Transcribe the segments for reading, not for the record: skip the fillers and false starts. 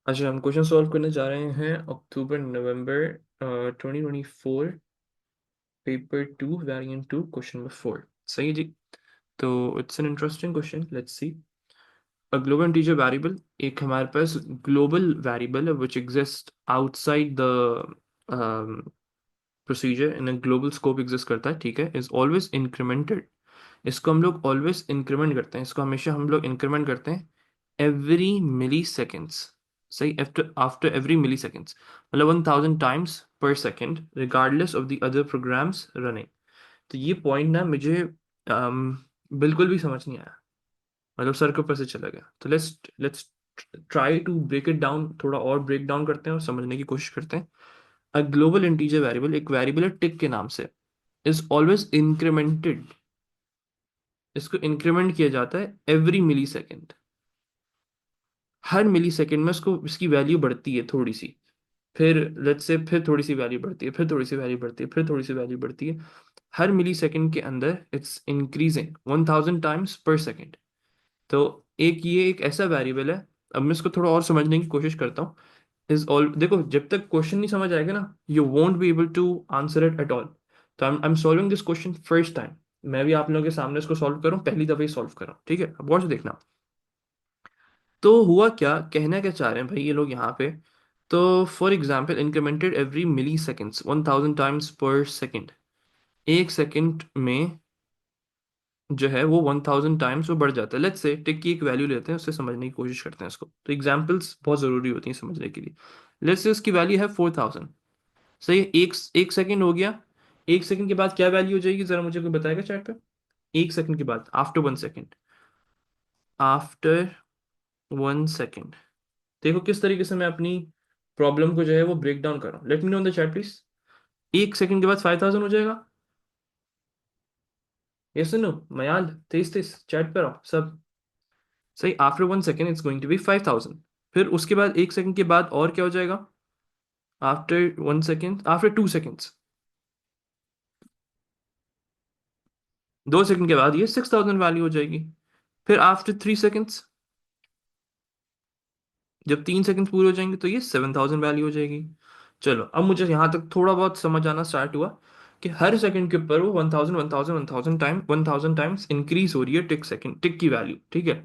अच्छा, हम question solve करने जा रहे हैं अक्टूबर नवंबर 2024, पेपर 2 वेरिएंट 2 क्वेश्चन नंबर 4। सही है जी। तो it's an interesting question, let's see. A global integer variable, एक हमारे पास ग्लोबल वेरिएबल है which exist outside the procedure in a global scope exist करता है, ठीक है, इज ऑलवेज इंक्रीमेंटेड। इसको हम लोग ऑलवेज इंक्रीमेंट करते हैं, इसको हमेशा हम लोग इंक्रीमेंट करते हैं एवरी मिली सेकेंड्स। सही, after after every milliseconds, मतलब 1000 times per second regardless of the other programs running. तो ये पॉइंट ना मुझे बिल्कुल भी समझ नहीं आया, मतलब सर के ऊपर से चला गया। तो let's let's try to break it down, थोड़ा और ब्रेक डाउन करते हैं और समझने की कोशिश करते हैं। अ ग्लोबल इंटीजर वेरिएबल, एक वेरिएबल है टिक के नाम से, इज ऑलवेज इंक्रीमेंटेड। इसको इंक्रीमेंट किया जाता है एवरी मिली सेकेंड। हर मिली सेकेंड में उसको इसकी वैल्यू बढ़ती है थोड़ी सी, फिर लेट्स से फिर थोड़ी सी वैल्यू बढ़ती है, फिर थोड़ी सी वैल्यू बढ़ती है, फिर थोड़ी सी वैल्यू बढ़ती है। हर मिली सेकेंड के अंदर it's increasing 1000 times per second. तो ये एक ऐसा वेरिएबल है। अब मैं इसको थोड़ा और समझने की कोशिश करता हूँ। इज ऑल देखो, जब तक क्वेश्चन नहीं समझ आएगा ना, you won't be able to answer it at all. तो I am solving this question first time. मैं भी आप लोगों के सामने इसको सॉल्व करूँ, पहली दफा ही सॉल्व कर रहा हूँ, ठीक है। अब गौर से देखना। तो हुआ क्या, कहना क्या चाह रहे हैं भाई ये लोग यहाँ पे। तो for example, incremented every milliseconds 1000 times per second. एक सेकेंड में जो है वो 1000 टाइम्स वो बढ़ जाता है। लेट्स से टिक की एक वैल्यू लेते हैं, उससे समझने की कोशिश करते हैं इसको। तो एग्जाम्पल्स बहुत ज़रूरी होती हैं समझने के लिए। लेट्स से उसकी वैल्यू है 4000। सही है, एक एक सेकेंड हो गया। एक सेकेंड के बाद क्या वैल्यू हो जाएगी, जरा मुझे कोई बताएगा चैट पे। एक सेकेंड के बाद, आफ्टर 1 सेकेंड, आफ्टर 1 सेकेंड। देखो किस तरीके से मैं अपनी प्रॉब्लम को जो है वो ब्रेक डाउन कर रहा हूँ। Let me know in the chat please. एक सेकंड के बाद 5000 हो जाएगा। ये सुनो, मयाल, तेज तेज चैट पर आओ सब। सही, after 1 second it's going to be 5000। फिर उसके बाद एक सेकंड के बाद और क्या हो जाएगा, after 1 second, after 2 seconds, 2 second के बाद ये 6000 वैल्यू हो जाएगी। फिर आफ्टर 3 सेकेंड्स, जब 3 सेकंड पूरे हो जाएंगे तो ये 7000 वैल्यू हो जाएगी। चलो अब मुझे यहाँ तक थोड़ा बहुत समझ आना स्टार्ट हुआ कि हर सेकंड के ऊपर वो 1000 टाइम्स इंक्रीज हो रही है टिक सेकंड, टिक की वैल्यू, ठीक है।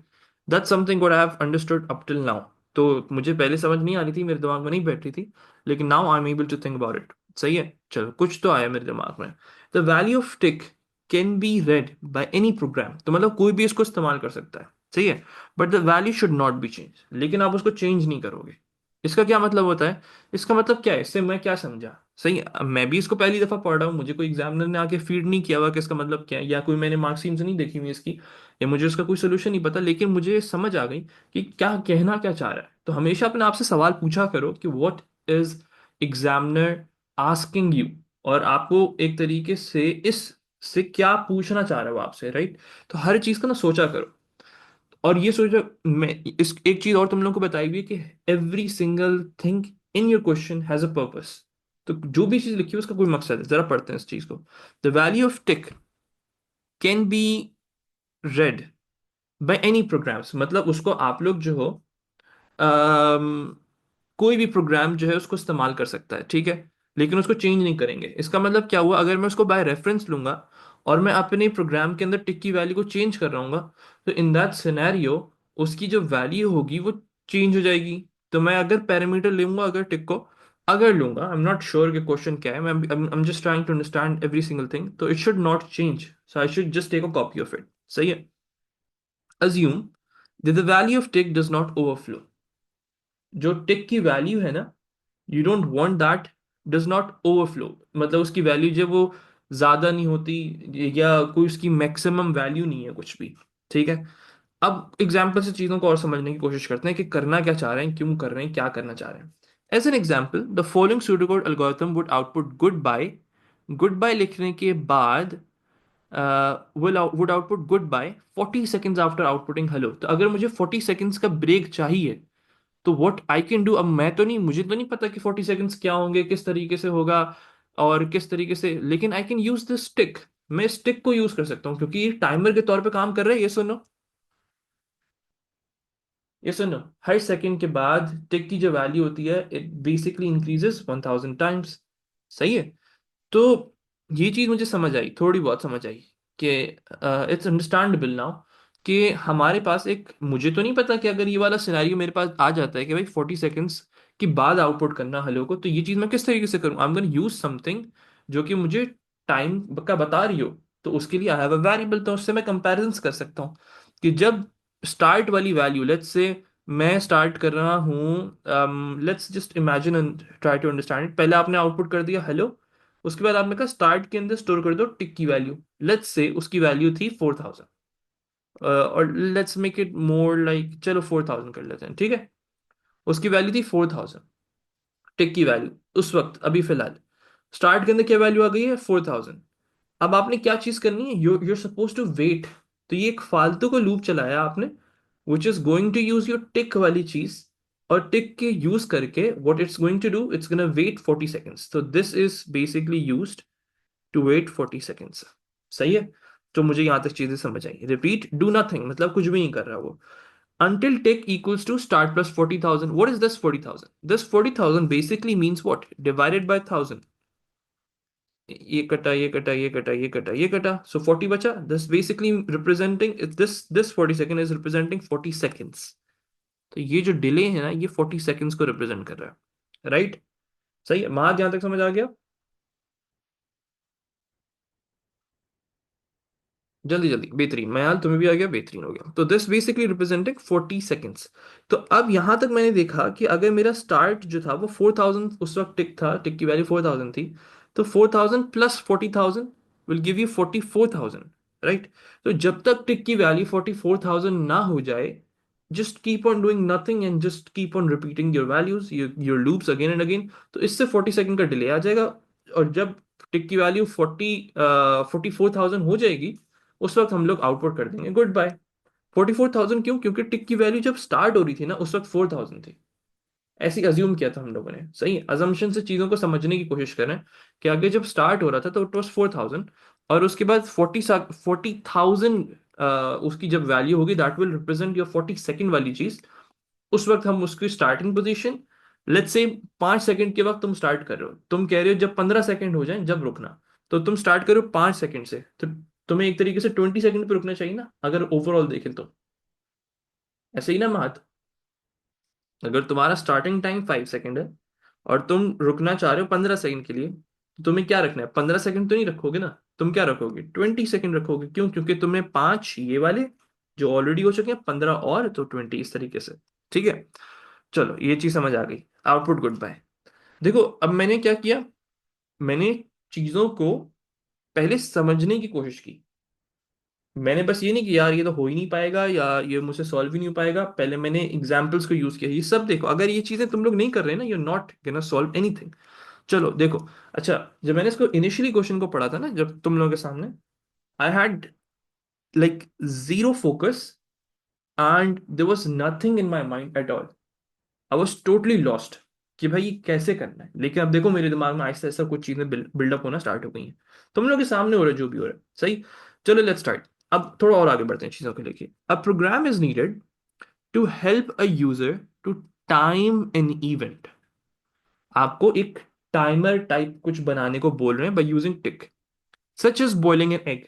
That's something what I have understood up till now. तो मुझे पहले समझ नहीं आ रही थी, मेरे दिमाग में नहीं बैठ रही थी, लेकिन now I am able to think about it. सही है, चलो कुछ तो आया मेरे दिमाग में। The value of tick can be read by any program, तो मतलब कोई भी इसको इस्तेमाल कर सकता है। सही है, but the value should not be change, लेकिन आप उसको चेंज नहीं करोगे। इसका क्या मतलब होता है, इसका मतलब क्या है, इससे मैं क्या समझा। सही है, अब मैं भी इसको पहली दफा पढ़ रहा हूँ, मुझे कोई एग्जामिनर ने आके फीड नहीं किया हुआ कि इसका मतलब क्या है, या कोई मैंने मार्कशीट से नहीं देखी हुई इसकी, या मुझे उसका कोई सोल्यूशन नहीं पता, लेकिन मुझे समझ आ गई कि क्या कहना क्या चाह रहा है। तो हमेशा अपने आप से सवाल पूछा करो कि what is examiner asking you, और आपको एक तरीके से इस से क्या पूछना चाह रहा है वो आपसे, राइट। तो हर चीज का ना सोचा करो। और ये सोचो, मैं इस एक चीज और तुम लोगों को बताई हुई है कि every single thing in your question has a purpose. तो जो भी चीज लिखी है उसका कोई मकसद है, जरा पढ़ते हैं इस चीज को। The value of tick can be read by any programs, मतलब उसको आप लोग जो हो, अम, कोई भी प्रोग्राम जो है उसको इस्तेमाल कर सकता है, ठीक है, लेकिन उसको चेंज नहीं करेंगे। इसका मतलब क्या हुआ, अगर मैं उसको बाय रेफरेंस लूंगा और मैं अपने प्रोग्राम के अंदर टिक की वैल्यू को चेंज कर रहा हूँ, तो इन दैट सिनेरियो उसकी जो वैल्यू होगी वो चेंज हो जाएगी। तो मैं अगर पैरामीटर लूंगा, अगर टिक को अगर लूंगा, आई एम नॉट श्योर कि क्वेश्चन क्या है, मैं I am just trying to understand every single thing, तो it should not change, so I should just take a copy of it. सही है। assume that the value of tick does not overflow। जो टिक की value है ना, you don't want that does not overflow, मतलब उसकी value जो वो ज्यादा नहीं होती, या कोई उसकी मैक्सिमम वैल्यू नहीं है कुछ भी, ठीक है। अब एग्जाम्पल से चीजों को और समझने की कोशिश करते हैं कि करना क्या चाह रहे हैं, क्यों कर रहे हैं, क्या करना चाह रहे हैं। As an example, the following pseudocode algorithm would output goodbye. Goodbye लिखने के बाद would output goodbye 40 seconds after outputting hello. तो अगर मुझे 40 सेकेंड्स का ब्रेक चाहिए, तो व्हाट आई कैन डू, अब मैं तो नहीं, मुझे तो नहीं पता कि 40 सेकेंड्स क्या होंगे, किस तरीके से होगा और किस तरीके से, लेकिन I can use this stick. मैं स्टिक को यूज कर सकता हूँ क्योंकि ये टाइमर के तौर पे काम कर रहा है, ये सुनो। ये सुनो, हर सेकंड के बाद टिक की जो वैल्यू होती है इट बेसिकली इंक्रीजेस 1000 टाइम्स। सही है। तो ये चीज मुझे समझ आई, थोड़ी बहुत समझ आई कि इट्स अंडरस्टैंडेबल नाउ कि हमारे पास एक, मुझे तो नहीं पता कि अगर ये वाला सिनेरियो मेरे पास आ जाता है कि भाई 40 सेकंड्स के बाद आउटपुट करना हेलो को, तो ये चीज मैं किस तरीके से करूँ। आई एम गोना यूज समथिंग जो कि मुझे टाइम का बता रही हो। तो उसके लिए आई हैव अ वेरिएबल, तो उससे मैं कंपैरिजंस कर सकता हूँ कि जब स्टार्ट वाली वैल्यू, लेट्स से मैं स्टार्ट कर रहा हूँ, let's just imagine and try to understand it. पहले आपने आउटपुट कर दिया हेलो, उसके बाद आपने कहा स्टार्ट के अंदर स्टोर कर दो टिक की वैल्यू। लेट्स से उसकी वैल्यू थी 4000, और let's make it more like, चलो 4000 कर लेते हैं, ठीक है। उसकी वैल्यू थी 4000, टिक की वैल्यू उस वक्त अभी फिलहाल। स्टार्ट के अंदर क्या वैल्यू आ गई है, 4000। अब आपने क्या चीज करनी है, you're supposed टू वेट। तो ये एक फालतू को लूप चलाया आपने, which is going to use your tick वाली चीज। और टिक के यूज करके what it's going to do, it's gonna wait 40 seconds. तो this is basically used to wait 40 seconds. सही है। तो मुझे यहां तक चीजें समझ आई। रिपीट, डू नथिंग मतलब कुछ भी नहीं कर रहा वो। until tick equals to start plus 40,000. What is this 40,000? This 40,000 basically means what? Divided by 1000. ये कटा, ये कटा, ये कटा, ये कटा, ये कटा, सो 40 बचा। This basically representing this 40 second is representing 40 seconds. तो ये जो डिले है ना, ये 40 सेकेंड्स को रिप्रेजेंट कर रहा है, राइट। सही है, महाज यहां तक समझ आ गया। जल्दी जल्दी, बेहतरीन, मैं तुम्हें भी आ गया, बेहतरीन हो गया। तो दिस बेसिकली रिप्रेजेंटिंग 40 सेकेंड्स। तो अब यहां तक मैंने देखा कि अगर मेरा स्टार्ट जो था वो 4000 उस वक्त टिक था, टिक की वैल्यू 4000 थी। तो 4000 plus 40,000 will give you 44,000, right. तो जब तक टिक की वैल्यू 44,000 ना हो जाए, just keep on doing nothing and just keep on repeating your values, your loops again and again. तो इससे 40 सेकेंड का डिले आ जाएगा। और जब टिक की वैल्यू 44,000 हो जाएगी, उस वक्त हम लोग आउटपुट कर देंगे गुड बाय। 44,000 क्यों, क्योंकि टिक की वैल्यू जब स्टार्ट हो रही थी ना उस वक्त 4000 थी। ऐसी अज्यूम किया था हम लोगों ने। सही, अजम्पशन से चीजों को समझने की कोशिश करें कि आगे जब स्टार्ट हो रहा था तो इट वॉज 4000, और उसके बाद 40,000 उसकी जब वैल्यू होगी that will represent your 42nd वाली चीज। उस वक्त हम उसकी starting position, let's say 5 second के वक्त तुम स्टार्ट कर रहे हो, तुम कह रहे हो जब 15 सेकंड हो जाए जब रुकना। तो तुम स्टार्ट करो 5 सेकंड से, तो तुम्हें एक तरीके से 20 सेकंड पे रुकना चाहिए ना, अगर ओवरऑल देखें तो। ऐसे ही ना महत, अगर तुम्हारा स्टार्टिंग टाइम 5 सेकंड है और तुम रुकना चाह रहे हो 15 सेकंड के लिए, तो तुम्हें क्या रखना है, 15 सेकंड तो नहीं रखोगे ना। तुम क्या रखोगे, 20 सेकंड रखोगे। क्यों, क्योंकि तुमने पांच ये वाले जो ऑलरेडी हो चुके हैं, 15 और तो 20, इस तरीके से। ठीक है। चलो ये चीज समझ आ गई। Output goodbye. देखो अब मैंने क्या किया, मैंने चीजों को पहले समझने की कोशिश की। मैंने बस ये नहीं कि यार ये तो हो ही नहीं पाएगा या ये मुझसे सॉल्व ही नहीं हो पाएगा, पहले मैंने एग्जाम्पल्स को यूज किया। ये सब देखो, अगर ये चीजें तुम लोग नहीं कर रहे ना, you not gonna solve anything. चलो देखो। अच्छा, जब मैंने इसको इनिशियली क्वेश्चन को पढ़ा था ना, जब तुम लोगों के सामने, I had like zero focus and there was nothing in my mind at all. I was totally lost कि भाई ये कैसे करना है। लेकिन अब देखो मेरे दिमाग में आहिस्ता आहिस्ता कुछ चीजें बिल्डअप होना स्टार्ट हो गई हैं। तुम लोग के सामने हो रहा है जो भी हो रहा है। सही। चलो लेट्स स्टार्ट। अब थोड़ा और आगे बढ़ते हैं चीजों को लेके। A program is needed to help a user to time an event. आपको एक टाइमर टाइप कुछ बनाने को बोल रहे हैं by using tick, such is boiling an egg.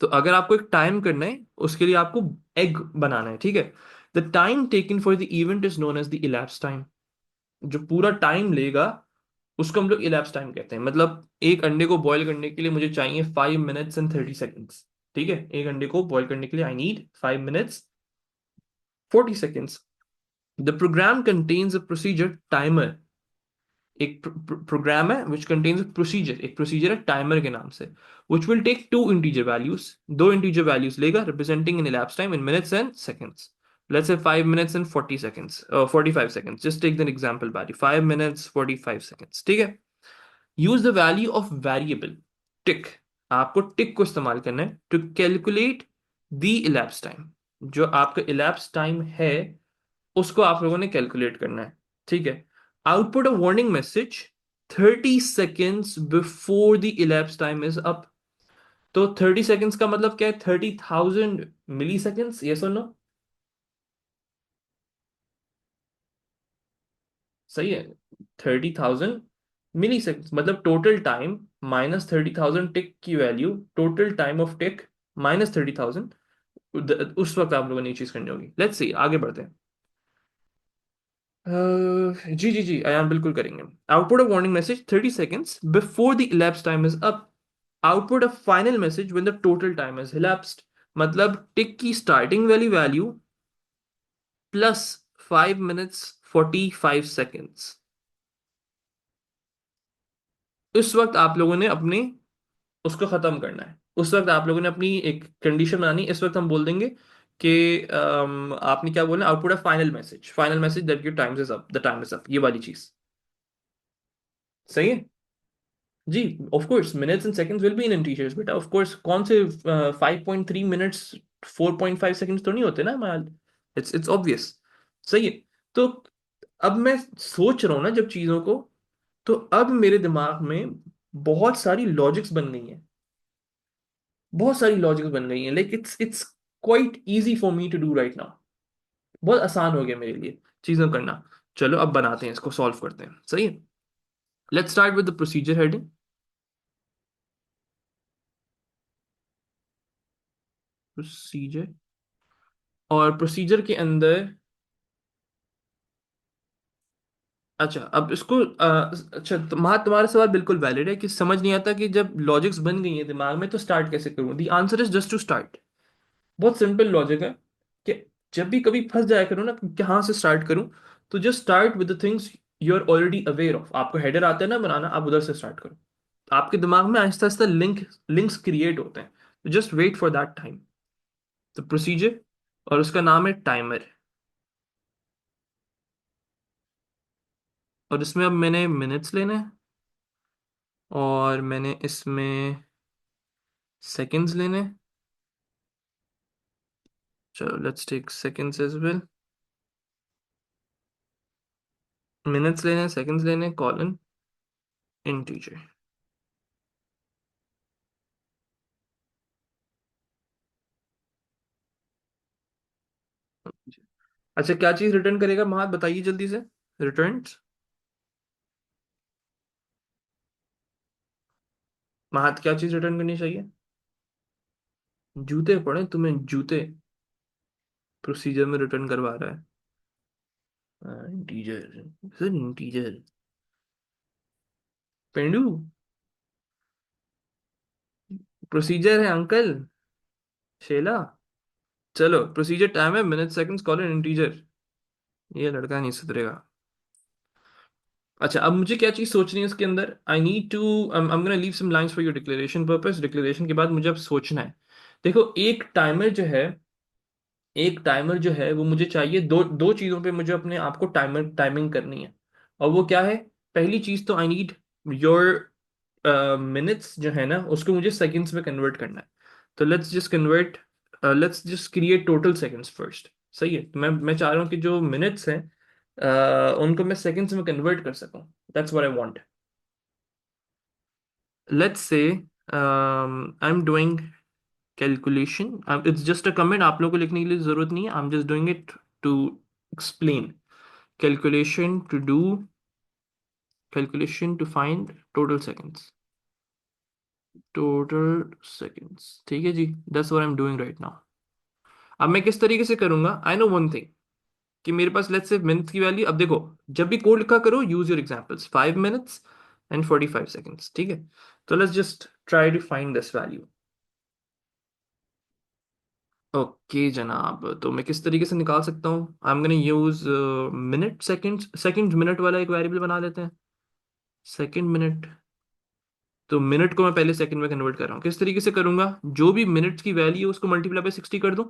तो अगर आपको एक टाइम करना है, उसके लिए आपको एग बनाना है, ठीक है। The time taken for the event is known as the elapse time. जो पूरा टाइम लेगा उसको हम लोग इलैप्स टाइम कहते हैं। मतलब एक अंडे को बॉईल करने के लिए मुझे चाहिए 5 minutes and 30 seconds। ठीक है, एक अंडे को बॉईल करने के लिए I need 5 minutes 40 seconds। The program contains a procedure timer. एक प्रोग्राम है विच कंटेन्स अ प्रोसीजर, एक प्रोसीजर है टाइमर के नाम से, which will take two integer values, दो इंटीजर वैल्यूज लेगा representing in elapsed time in minutes and seconds. Let's say 5 minutes and 40 seconds, 45 seconds. Just take the example value, 5 minutes 45 seconds, ठीक है। Use the value of variable tick. आपको tick को इस्तेमाल करना है to calculate the elapse time. जो आपका elapse time है उसको आप लोगों ने कैलकुलेट करना है, ठीक है। Output a warning message 30 seconds before the elapse time is up. तो 30 seconds का मतलब क्या है, 30,000 मिली सेकेंड्स, ये सुनो। सही है। 30,000 मिली सेकेंड, मतलब टोटल टाइम माइनस 30,000 टिक की value, total time of tick minus 30,000, उस वक्त आप लोगों ने ये चीज करनी होगी। लेट्स सी, आगे बढ़ते हैं। जी जी जी, आयान बिल्कुल करेंगे। Output a warning message 30 seconds before the ellipse time is up. Output a final message when the total time is elapsed। मतलब टिक की स्टार्टिंग वाली वैल्यू प्लस 5 minutes 45 seconds। उस वक्त आप लोगों ने अपने उसको खत्म करना है। उस वक्त आप लोगों ने अपनी एक कंडीशन बनानी। इस वक्त हम बोल देंगे कि आपने क्या बोलना, आउटपुट है final message that your time is up, the time is up, ये वाली चीज। सही है जी। Of course minutes and seconds will be in integers बेटा, ऑफ कोर्स। कौन से 5.3 मिनट्स 4.5 सेकंड्स तो नहीं होते ना माल। It's obvious. सही है। तो अब मैं सोच रहा हूं ना जब चीजों को, तो अब मेरे दिमाग में बहुत सारी लॉजिक्स बन गई हैं। बहुत सारी लॉजिक्स बन गई हैं, like it's quite easy for me to do right now. बहुत आसान हो गया मेरे लिए चीजें करना। चलो अब बनाते हैं, इसको सॉल्व करते हैं। सही है। Let's start with the procedure heading. Procedure, और प्रोसीजर के अंदर, अच्छा अब इसको अच्छा तुम्हारा सवाल बिल्कुल वैलिड है कि समझ नहीं आता कि जब लॉजिक्स बन गई है दिमाग में तो स्टार्ट कैसे करूं। The answer is just to start. बहुत सिंपल लॉजिक है कि जब भी कभी फंस जाया करो ना कि कहाँ से स्टार्ट करूं, तो just start with the things you are already aware of. आपको हेडर आता है ना बनाना, आप उधर से स्टार्ट करो। आपके दिमाग में आहिस्ता आहिस्ता लिंक्स क्रिएट होते हैं। तो just wait for that time. तो प्रोसीजर, और उसका नाम है टाइमर। और इसमें अब मैंने मिनट्स लेने हैं, और मैंने इसमें सेकंड्स लेने हैं। चलो let's take seconds as well. Minutes लेने हैं, सेकंड्स लेने हैं, कॉलन इंटीजर। अच्छा क्या चीज रिटर्न करेगा महात, बताइए जल्दी से। रिटर्न, महात क्या चीज रिटर्न करनी चाहिए। जूते पड़े तुम्हें, जूते प्रोसीजर में रिटर्न करवा रहा है। इंटीजर, सर इंटीजर, पेंडू प्रोसीजर है अंकल, शेला। चलो प्रोसीजर टाइम है मिनट सेकंड्स कॉलन इंटीजर। ये लड़का नहीं सुधरेगा। अच्छा अब मुझे क्या चीज सोचनी है इसके अंदर। I need to, I am gonna leave some lines for your declaration purpose. Declaration के बाद मुझे अब सोचना है। देखो एक टाइमर जो है वो मुझे चाहिए दो दो चीजों पे मुझे अपने आप को टाइमिंग करनी है। और वो क्या है। पहली चीज तो आई नीड योर मिनट्स जो है ना उसको मुझे सेकंड्स में कन्वर्ट करना है। तो let's just create total seconds first. सही है। तो मैं चाह रहा हूँ कि जो मिनट्स हैं उनको मैं सेकंड्स में कन्वर्ट कर सकूं। That's what I want. Let's say I am doing calculation. It's just a comment, आप लोगों को लिखने के लिए जरूरत नहीं है। I am just doing it to explain. Calculation to do, calculation to find total seconds. ठीक है जी, that's what I am doing right now. अब मैं किस तरीके से करूंगा, आई नो वन थिंग, कि मेरे पास लेट्स से मिनट्स की वैल्यू, अब देखो जब भी कोड लिखा करो use your examples, 5 minutes and 45 seconds। ठीक है। तो let's just try to find this value. Okay जनाब, तो मैं किस तरीके से निकाल सकता हूँ। I am gonna use minute second minute वाला एक वेरिएबल बना लेते हैं। सेकंड मिनट, तो मिनट को मैं पहले सेकंड में कन्वर्ट कर रहा हूँ। किस तरीके से करूंगा, जो भी मिनट्स की वैल्यू है उसको मल्टीप्लाई बाय 60 कर दूं।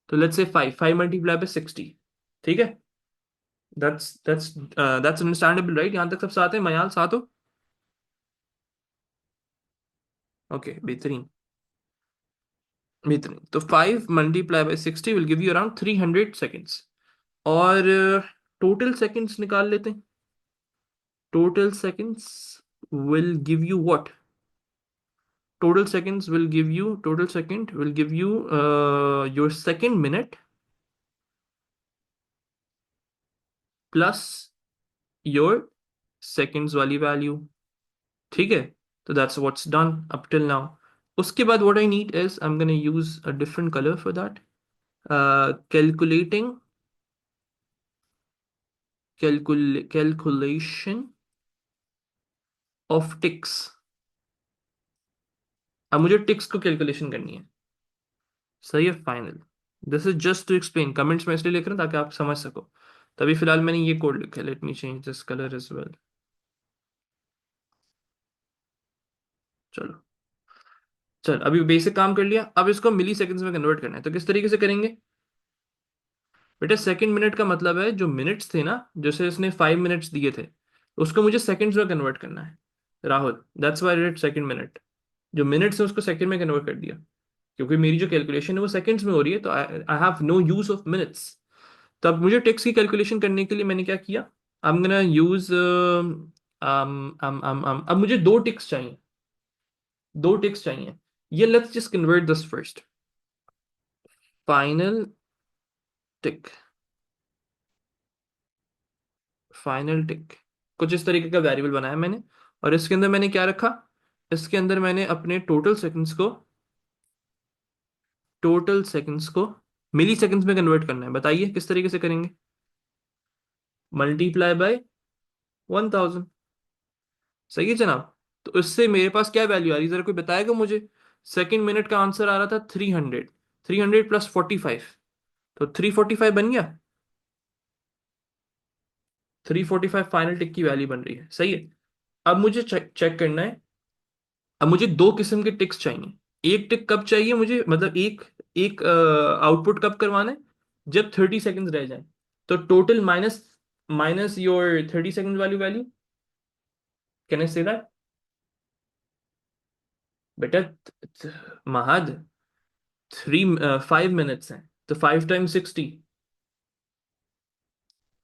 तो लेट्स से 5 मल्टीप्लाई बाय 60। ठीक है। दैट्स अंडरस्टैंडेबल राइट, यहाँ तक सब साथ है, मयाल साथ हो। ओके बेहतरीन। बेहतरीन, तो 5 multiply by 60 will give you around 300 seconds. और टोटल सेकेंड्स निकाल लेते हैं। Total seconds will give you what? Total second will give you your second minute plus your seconds वाली वैल्यू, ठीक है। तो that's what's done up till now. उसके बाद what I need is I am gonna use a different colour for that. Calculating calculation of ticks. अब मुझे ticks को calculation करनी है, सही है, final. This is just to explain, comments में इसलिए लिख रहा हूं ताकि आप समझ सको। तभी फिलहाल मैंने ये कोड लिखा है, let me change this colour as well. चलो, चल अभी बेसिक काम कर लिया, अब इसको मिली सेकेंड्स में कन्वर्ट करना है। तो किस तरीके से करेंगे बेटा? सेकंड मिनट का मतलब है जो मिनट्स थे ना, जैसे इसने 5 मिनट्स दिए थे, उसको मुझे सेकंड्स में कन्वर्ट करना है Rahul. That's why I second minute. जो मिनट्स है उसको सेकंड में कन्वर्ट कर दिया, क्योंकि मेरी जो कैलकुलेशन है वो सेकंड्स में हो रही है, तो I I have no use of minutes. तब मुझे टेक्स्ट की कैलकुलेशन करने के लिए मैंने क्या किया, आई एम गोना यूज अब मुझे दो टिक्स चाहिए, दो टिक्स चाहिए। ये let's just convert this first. Final tick, final tick, कुछ इस तरीके का वेरिएबल बनाया मैंने। और इसके अंदर मैंने क्या रखा, इसके अंदर मैंने अपने टोटल सेकंड्स को मिली सेकंड्स में कन्वर्ट करना है। बताइए किस तरीके से करेंगे? Multiply by 1000। सही है जनाब। तो इससे मेरे पास क्या वैल्यू आ रही है, जरा कोई बताएगा मुझे? सेकंड मिनट का आंसर आ रहा था 300, 300 प्लस 45, तो 345 बन गया। 345 फाइनल टिक की वैल्यू बन रही है, सही है। अब मुझे चेक चेक करना है। अब मुझे दो किस्म के टिक्स चाहिए। एक टिक कब चाहिए मुझे, मतलब एक एक आउटपुट कब करवाना है, जब 30 सेकंड्स रह जाए। तो total minus minus your 30 second वाली value, can I say that बेटा? महद, 5 मिनट्स हैं, तो 5 times 60,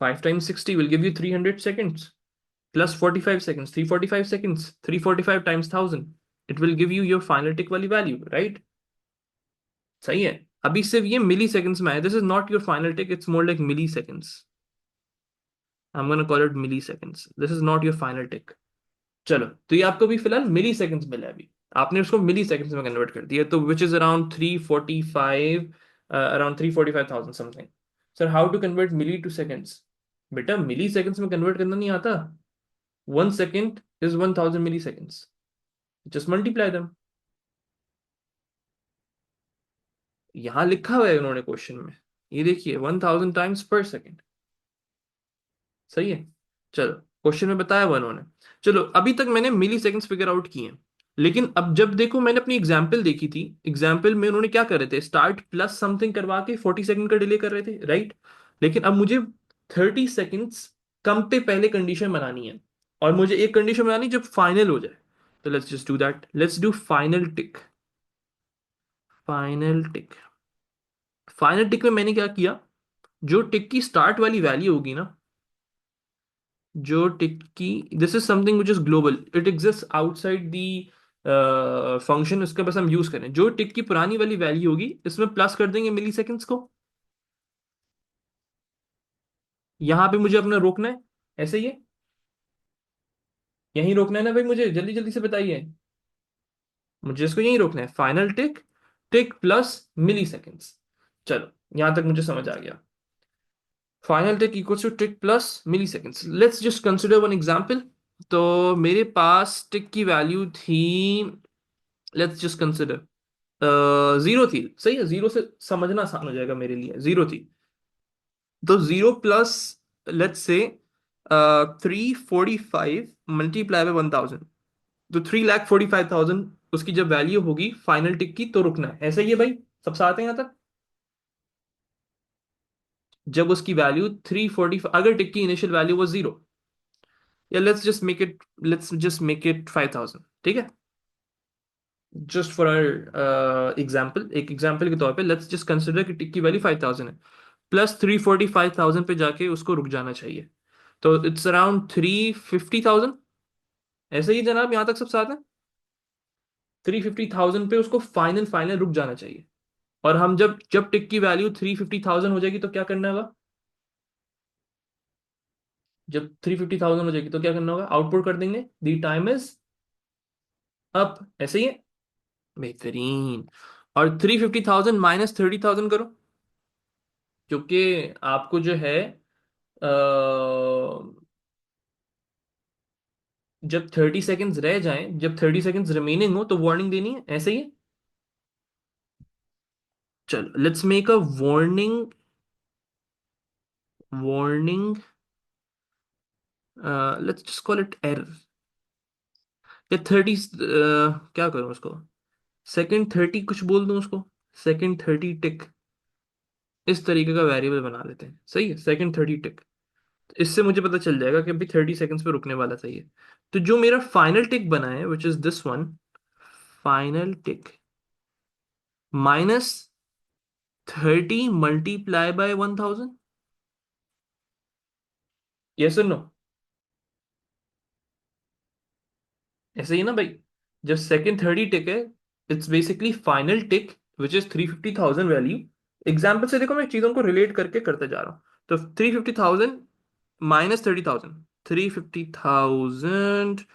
5 times 60 will give you 300 seconds, plus 45 seconds, 345 seconds, 345 times 1000, it will give you your final tick वाली वैल्यू, राइट? सही है। अभी सिर्फ ये मिली सेकंड्स में है, this is not your final tick, it's more like milliseconds. I am gonna call it milliseconds, this is not your final tick. चलो, तो ये आपको भी फिलहाल मिली सेकंड्स मिला है अभी। आपने उसको मिली सेकंड्स में कन्वर्ट कर दिया, तो which is around 345, around 345,000 something. Sir how to convert milli to seconds? बेटा मिली सेकंड्स में कन्वर्ट करना नहीं आता। 1 second is 1000 milliseconds, just multiply them. यहां लिखा हुआ है उन्होंने क्वेश्चन में, ये देखिए 1000 टाइम्स पर सेकेंड। सही है। चलो, क्वेश्चन में बताया हुआ उन्होंने। चलो, अभी तक मैंने मिली सेकेंड्स फिगर आउट किए हैं। लेकिन अब जब देखो, मैंने अपनी एग्जाम्पल देखी थी, एग्जाम्पल में उन्होंने क्या कर रहे थे, स्टार्ट प्लस समथिंग करवा के 40 सेकंड का डिले कर रहे थे, राइट? लेकिन अब मुझे 30 सेकंड्स कम पे पहले कंडीशन बनानी है, और मुझे एक कंडीशन बनानी जब फाइनल हो जाए। तो let's just do that, let's do final tick. Final tick, final tick में मैंने क्या किया, जो टिक की स्टार्ट वाली वैल्यू होगी ना, जो टिक की, this is something which is global, it exist outside the function, उसका बस हम यूज करें। जो टिक की पुरानी वाली वैल्यू होगी इसमें प्लस कर देंगे मिली सेकेंड्स को। यहां पे मुझे अपना रोकना है, ऐसे ही है, यहीं रोकना है ना भाई, मुझे जल्दी जल्दी से बताइए। मुझे इसको यहीं रोकना है, final tick, tick plus milliseconds. चलो, यहां तक मुझे समझ आ गया। Final tick equals to tick plus milliseconds. Let's just consider one example. तो मेरे पास टिक की वैल्यू थी, लेट्स जस्ट कंसिडर, जीरो थी। सही है, जीरो से समझना आसान हो जाएगा मेरे लिए, जीरो थी। तो zero plus, let's say 345 multiply by 1000, तो 3,45,000 उसकी जब वैल्यू होगी फाइनल टिक की, तो रुकना है। ऐसा ही है भाई, सब साथ हैं यहाँ तक? जब उसकी वैल्यू 340, अगर टिक की इनिशियल वैल्यू वो जीरो, या लेट्स जस्ट मेक इट 5000, ठीक है? जस्ट फॉर एग्जाम्पल, एक एग्जाम्पल के तौर पे लेट्स जस्ट कंसिडर कि टिक की वैल्यू 5000 है, प्लस 345,000 पे जाके उसको रुक जाना चाहिए। तो इट्स अराउंड 350,000। ऐसे ही जनाब, यहां तक सब साथ है? 350,000 पे उसको फाइनल फाइनल रुक जाना चाहिए। और हम जब जब टिक की वैल्यू 350,000 हो जाएगी तो क्या करना होगा? जब 350,000 हो जाएगी तो क्या करना होगा, आउटपुट कर देंगे दी टाइम इज अप, ऐसे ही है। बेहतरीन। और 350,000 माइनस 30,000 करो, क्योंकि आपको जो है अ, जब 30 सेकेंड्स रह जाएं, जब 30 सेकेंड्स रिमेनिंग हो तो वार्निंग देनी है, ऐसे ही है। चलो let's make a warning, warning, let's just call it error, या 30, क्या करूं उसको, सेकंड 30 कुछ बोल दूं उसको, सेकंड 30 टिक, इस तरीके का वेरिएबल बना लेते हैं, सही है, सेकंड 30 टिक। इससे मुझे पता चल जाएगा कि अभी 30 सेकेंड्स पे रुकने वाला, सही है। तो जो मेरा फाइनल टिक बना है which is this one, final tick minus 30 multiply by 1000, yes और नो, ऐसे ही ना भाई। जब सेकंड 30 टिक है, it's basically final tick which is 350,000 value. Example से देखो, मैं चीजों को रिलेट करके करते जा रहा हूँ। तो 350,000 minus 30,000, 350,000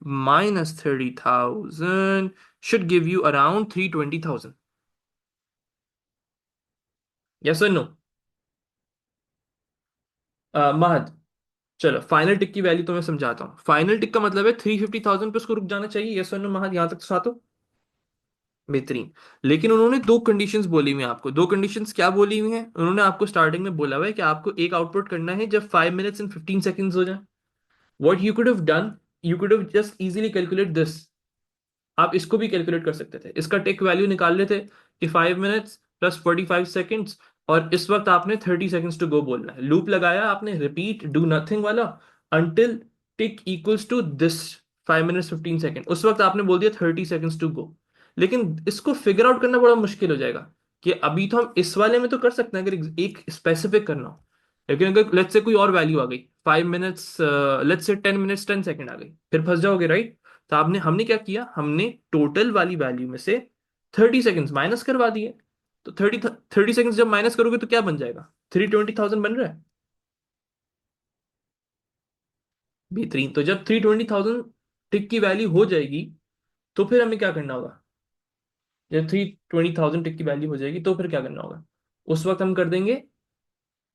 minus 30,000 should give you around 320,000, yes or no? महद, चलो फाइनल टिक की वैल्यू तो मैं समझाता हूँ। फाइनल टिक का मतलब है 350,000 पे उसको रुक जाना चाहिए, यस और नो महद, यहां तक तो साथ हो। बेहतरीन। लेकिन उन्होंने दो कंडीशंस बोली हुई हैं आपको। दो कंडीशंस क्या बोली हुई हैं उन्होंने आपको, स्टार्टिंग में बोला हुआ है कि आपको एक आउटपुट करना है जब 5 minutes and 15 seconds हो जाए। What you could have done, you could have just easily calculate this. आप इसको भी कैलकुलेट कर सकते थे, इसका टेक वैल्यू निकाल लेते कि 5 minutes प्लस 45 seconds, और इस वक्त आपने 30 seconds टू गो बोलना है। लूप लगाया आपने, रिपीट डू नथिंग वाला, until tick equals to this 5 minutes 15 seconds, उस वक्त आपने बोल दिया 30 seconds टू गो। लेकिन इसको फिगर आउट करना बड़ा मुश्किल हो जाएगा, कि अभी तो हम इस वाले में तो कर सकते हैं अगर एक स्पेसिफिक करना हो। लेकिन अगर लेट्स से कोई और वैल्यू आ गई, 5 minutes, let's say 10 minutes 10 seconds आ गई, फिर फंस जाओगे, राइट। तो आपने हमने क्या किया, हमने टोटल वाली वैल्यू में से 30 सेकेंड्स माइनस करवा दिए। तो 30 सेकेंड्स जब माइनस करोगे तो क्या बन जाएगा, 320,000 बन रहा है। बेहतरीन। तो जब 320,000 टिक की वैल्यू हो जाएगी, तो फिर हमें क्या करना होगा, जब 320,000 टिक की वैल्यू हो जाएगी तो फिर क्या करना होगा, उस वक्त हम कर देंगे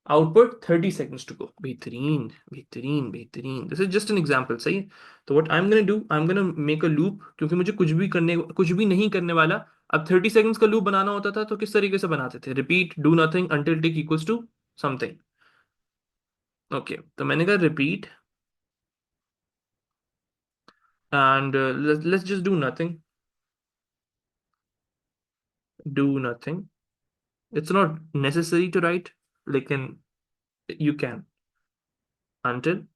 आउटपुट 30 seconds टू गो। बेहतरीन, बेहतरीन, बेहतरीन। This is just an example, सही है। तो what I am gonna do, I am gonna make a loop, क्योंकि मुझे कुछ भी नहीं करने वाला। अब 30 सेकेंड्स का लूप बनाना होता था तो किस तरीके से बनाते थे, repeat do nothing until tick equals to something. Okay, तो मैंने कहा repeat and let's just do nothing, do nothing, it's not necessary to write, लेकिन यू कैन, अंटिल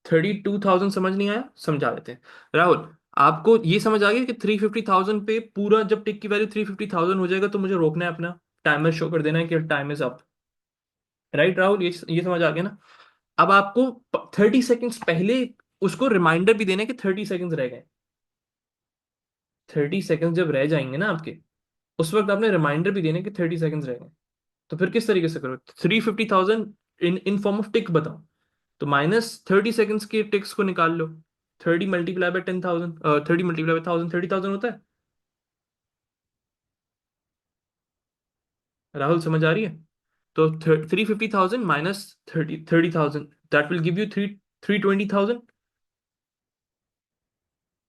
32,000। समझ नहीं आया, समझा देते हैं। राहुल, आपको ये समझ आ गया कि 350,000 पे पूरा जब टिक की वैल्यू 350,000 हो जाएगा तो मुझे रोकना है, अपना टाइमर शो कर देना है कि time is up, right Rahul, ये समझ आ गया ना। अब आपको 30 सेकेंड्स पहले उसको रिमाइंडर भी देना है कि 30 सेकेंड्स रह गए। 30 सेकेंड्स जब रह जाएंगे ना आपके, उस वक्त आपने रिमाइंडर भी देना है कि 30 सेकेंड्स रह गए। तो फिर किस तरीके से करो, 350,000 इन इन फॉर्म ऑफ टिक बताओ। तो -30 सेकेंड्स के टिक्स को निकाल लो, 30 मल्टीप्लाई बाय 10,000, 30 मल्टीप्लाई बाय 1000, 30,000 होता है। राहुल समझ आ रही है। तो 350,000 minus 30,000, that will give you 320,000।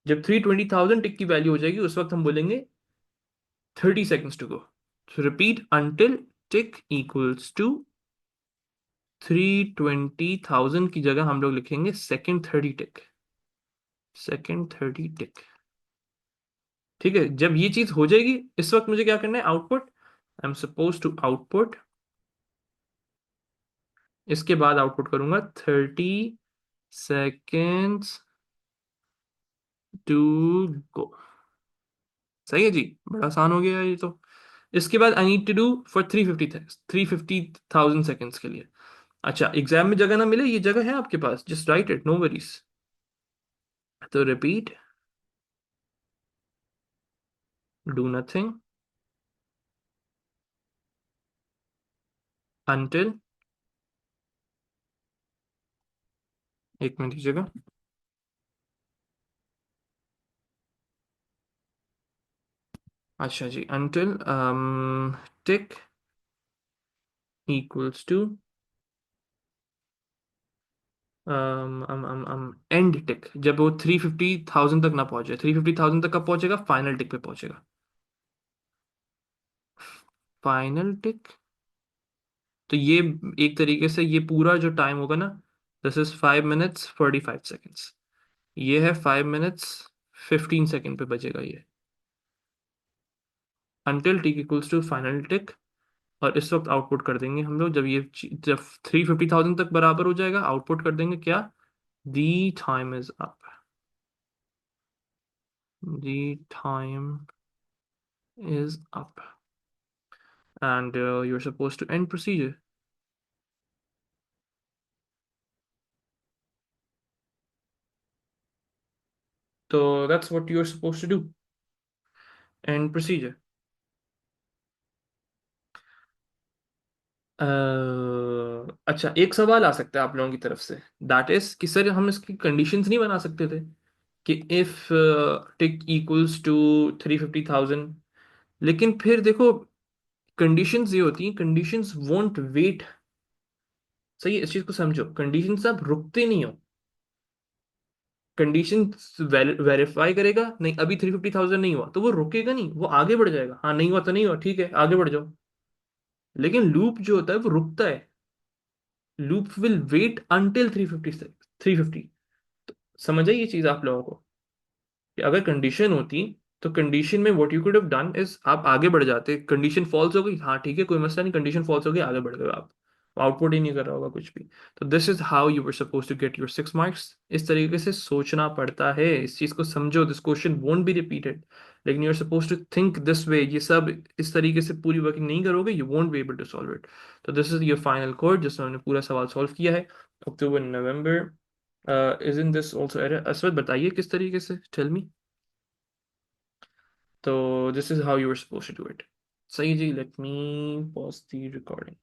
जब 320,000 टिक की वैल्यू हो जाएगी उस वक्त हम बोलेंगे 30 seconds to go. So repeat until tick equals to 320,000 की जगह हम लोग लिखेंगे सेकेंड 30 टिक, सेकेंड 30 टिक। ठीक है, जब ये चीज हो जाएगी इस वक्त मुझे क्या करना है, output, I am suppose to output, इसके बाद आउटपुट करूंगा 30 seconds टू गो। सही है जी, बड़ा आसान हो गया ये तो। इसके बाद I need to do for 350,000 seconds के लिए। अच्छा, एग्जाम में जगह ना मिले, ये जगह है आपके पास, just write it, no worries. तो रिपीट डू नथिंग until, एक मिनट दीजिएगा, अच्छा जी, until tick equals to end tick, जब वो 350,000 तक ना पहुंचे, 350,000 तक कब पहुंचेगा, फाइनल टिक पे पहुंचेगा। फाइनल टिक, तो ये एक तरीके से ये पूरा जो टाइम होगा ना, दिस इज 5 minutes 45 seconds, ये है 5 minutes 15 सेकेंड पे बचेगा ये, until tick equals to final tick. और इस वक्त आउटपुट कर देंगे हम लोग, जब ये जब 350,000 तक बराबर हो जाएगा, आउटपुट कर देंगे क्या, the time is up, the time is up, and you're supposed to end procedure. So that's what you're supposed to do, end procedure. अच्छा, एक सवाल आ सकता है आप लोगों की तरफ से, दैट इज कि सर हम इसकी कंडीशंस नहीं बना सकते थे कि इफ टिक इक्वल्स टू 350,000, लेकिन फिर देखो कंडीशंस ये होती हैं, कंडीशंस वोंट वेट। सही है, इस चीज को समझो, कंडीशंस आप रुकते नहीं हो, कंडीशन वेरीफाई करेगा, नहीं अभी 350,000 नहीं हुआ तो वो रुकेगा नहीं, वो आगे बढ़ जाएगा, हाँ नहीं हुआ तो नहीं हुआ, ठीक है आगे बढ़ जाओ। लेकिन लूप जो होता है वो रुकता है, लूप विल वेट अंटिल 350। समझ आई ये चीज आप लोगों को, कि अगर कंडीशन होती तो कंडीशन में what you could have done is आप आगे बढ़ जाते, कंडीशन फॉल्स हो गई, हाँ ठीक है कोई मसला नहीं, कंडीशन फॉल्स हो गई, आगे बढ़ गए आप, आउटपुट ही नहीं कर रहा होगा कुछ भी। तो this is how you were suppose to get your 6 marks, इस तरीके से सोचना पड़ता है, इस चीज को समझो, this question won't be repeated, लेकिन you are suppose to think this way, ये सब इस तरीके से पूरी वर्किंग नहीं करोगे, you won't be able to solve it. तो this is your final code जिसमें हमने पूरा सवाल सॉल्व किया है, अक्टूबर नवंबर। Is in this also error, असवद बताइए किस तरीके से, टेल मी। तो this is how you are suppose to do it. सही जी, let me pause the recording.